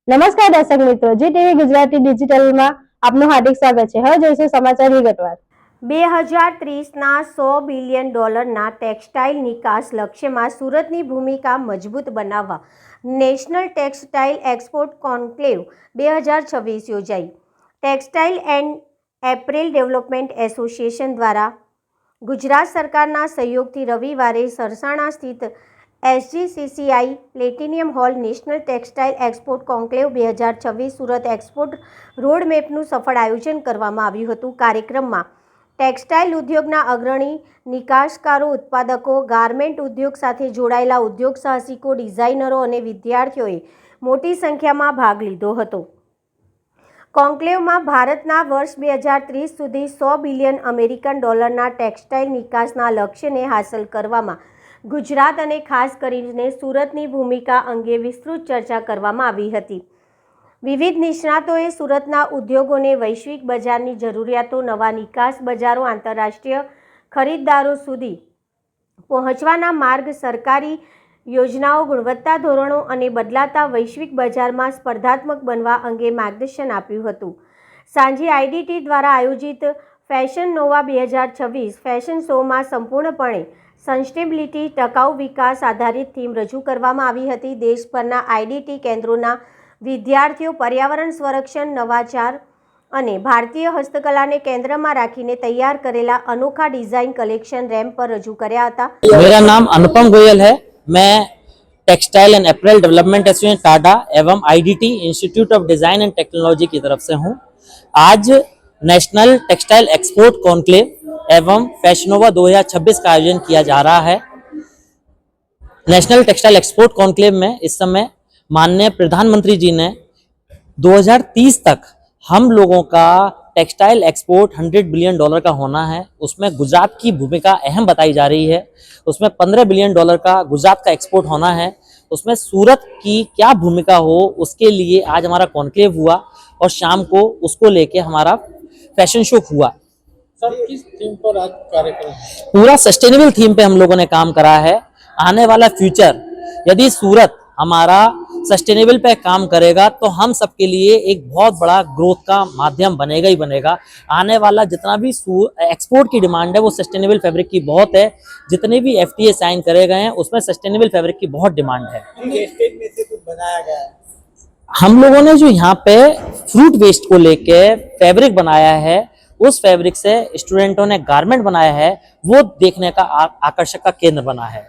નમસ્કાર દર્શક મિત્રો, જી ટીવી ગુજરાતી ડિજિટલમાં આપનું હાર્દિક સ્વાગત છે। હવે જોઈશું સમાચાર વિગતવાર। 2030ના $100 બિલિયન ટેક્સટાઇલ નિકાસ લક્ષ્યમાં સુરતની ભૂમિકા મજબૂત બનાવવા નેશનલ ટેક્સટાઇલ એક્સપોર્ટ કોન્ક્લેવ 2026 યોજાઈ। Textile and apparel development association દ્વારા ગુજરાત સરકારના સહયોગથી રવિવારે સરસાણા સ્થિત SGCCI platinum hall national textile export conclave 2026 Surat export રોડમેપનું સફળ આયોજન કરવામાં આવ્યું હતું। કાર્યક્રમમાં ટેક્સટાઇલ ઉદ્યોગના અગ્રણી નિકાસકારો, ઉત્પાદકો, ગાર્મેન્ટ ઉદ્યોગ સાથે જોડાયેલા ઉદ્યોગ સાહસિકો, ડિઝાઇનરો અને વિદ્યાર્થીઓએ મોટી સંખ્યામાં ભાગ લીધો હતો। કોન્ક્લેવમાં ભારતના વર્ષ 2030 સુધી $100 બિલિયન અમેરિકન ડોલરના ટેક્સટાઇલ નિકાસના લક્ષ્યને હાંસલ કરવામાં ગુજરાત અને ખાસ કરીને સુરતની ભૂમિકા અંગે વિસ્તૃત ચર્ચા કરવામાં આવી હતી। વિવિધ નિષ્ણાતોએ સુરતના ઉદ્યોગોને વૈશ્વિક બજારની જરૂરિયાતો, નવા નિકાસ બજારો, આંતરરાષ્ટ્રીય ખરીદદારો સુધી પહોંચવાના માર્ગ, સરકારી યોજનાઓ, ગુણવત્તા ધોરણો અને બદલાતા વૈશ્વિક બજારમાં સ્પર્ધાત્મક બનવા અંગે માર્ગદર્શન આપ્યું હતું। સાંજે IDT દ્વારા આયોજિત ફેશન નોવા 2026 ફેશન શોમાં સંપૂર્ણપણે સસ્ટેનેબિલિટી, ટકાઉ વિકાસ આધારિત થીમ રજૂ કરવામાં આવી હતી। દેશભરના IDT કેન્દ્રોના વિદ્યાર્થીઓ પર્યાવરણ સંરક્ષણ, નવાચાર અને ભારતીય હસ્તકલાને કેન્દ્રમાં રાખીને તૈયાર કરેલા અનોખા ડિઝાઇન કલેક્શન રેમ્પ પર રજૂ કર્યા હતા। मेरा नाम अनुपम गोयल है। मैं textile and apparel development association Tada एवं IDT institute of design and technology की तरफ से हूँ। आज नेशनल टेक्सटाइल एक्सपोर्ट कॉन्क्लेव एवं फैशनोवा 2026 का आयोजन किया जा रहा है। नेशनल टेक्सटाइल एक्सपोर्ट कॉन्क्लेव में इस समय माननीय प्रधानमंत्री जी ने 2030 तक हम लोगों का टेक्सटाइल एक्सपोर्ट $100 बिलियन का होना है। उसमें गुजरात की भूमिका अहम बताई जा रही है। उसमें $15 बिलियन का गुजरात का एक्सपोर्ट होना है। उसमें सूरत की क्या भूमिका हो, उसके लिए आज हमारा कॉन्क्लेव हुआ और शाम को उसको लेके हमारा फैशन शो हुआ। सर, किस थीम पर आज कार्यक्रम? पूरा सस्टेनेबल थीम पे हम लोगों ने काम करा है। आने वाला फ्यूचर यदि सूरत हमारा सस्टेनेबल पे काम करेगा तो हम सबके लिए एक बहुत बड़ा ग्रोथ का माध्यम बनेगा ही बनेगा। आने वाला जितना भी एक्सपोर्ट की डिमांड है वो सस्टेनेबल फैब्रिक की बहुत है। जितने भी FTA साइन करे गए हैं उसमें सस्टेनेबल फैब्रिक की बहुत डिमांड है। वेस्टेज में से कुछ बनाया गया है? हम लोगों ने जो यहाँ पे फ्रूट वेस्ट को लेके फैब्रिक बनाया है, उस फैब्रिक से स्टूडेंटों ने गारमेंट बनाया है, वो देखने का आकर्षक का केंद्र बना है।